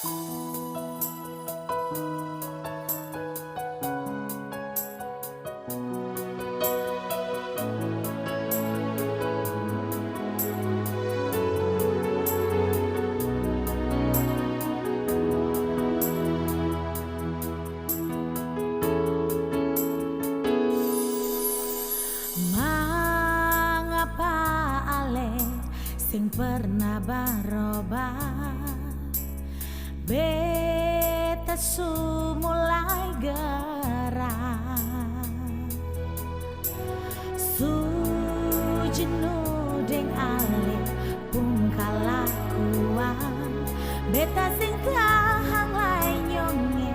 Mangapa ale sing pernah berubah, beta su mulai gerah, su jenuh deng ale pun kalakuan, beta sing tahan lai nyonge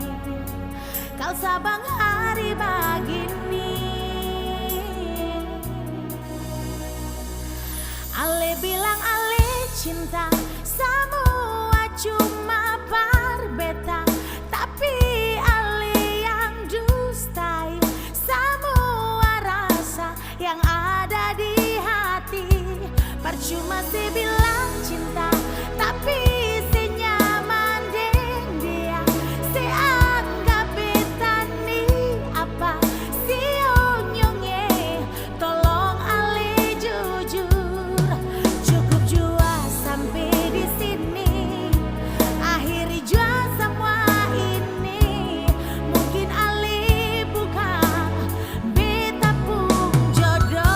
kau sabang hari begini. Ale bilang ale cinta semua cuma berbeta, tapi ale yang dustai semua rasa yang ada di hati. Percuma sih bilang cinta, tapi si nyaman deng dia, si anggap beta nih apa, si onyongnya. Tolong ale jujur, cukup jua sampai di sini. Akhiri jua semua ini. Mungkin ale bukan beta pun jodoh.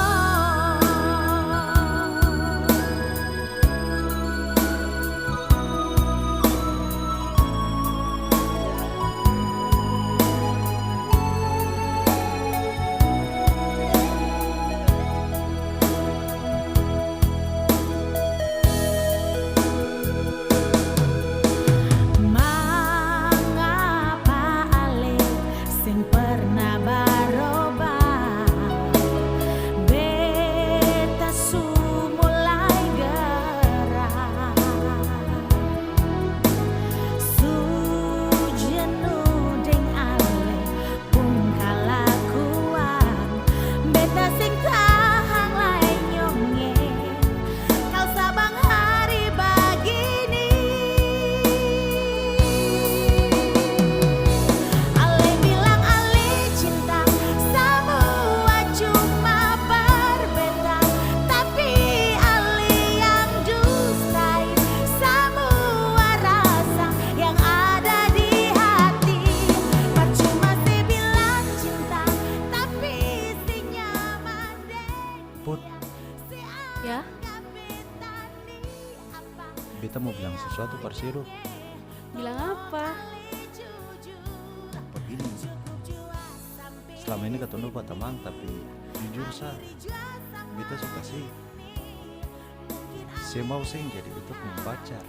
Mangapa ale sing pernah berubah, beta su mulai gerah, su jenuh deng ale pun kalakuan, beta sing tahan lai nyonge kau sabang hari begini. Ale bilang ale cinta semua cuma berbeda, tapi ale yang dustai semua rasa yang ada di hati. Percuma sih bilang cinta, tapi si nyaman deng Put, si Ya, anggap beta nih apa. beta mau bilang sesuatu Parsiru. bilang apa? Begini, selama ini ketemu buat teman, tapi jujur sa, beta suka sih. Saya mau sih jadi beta punya pacar.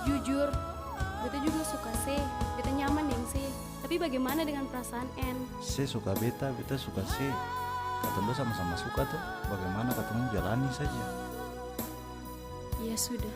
Jujur, beta juga suka sih. Beta nyaman deng sih. Tapi bagaimana dengan perasaan N? Saya suka beta suka sih. Ketemu sama-sama suka tuh. Bagaimana ketemu jalani saja. Ya sudah,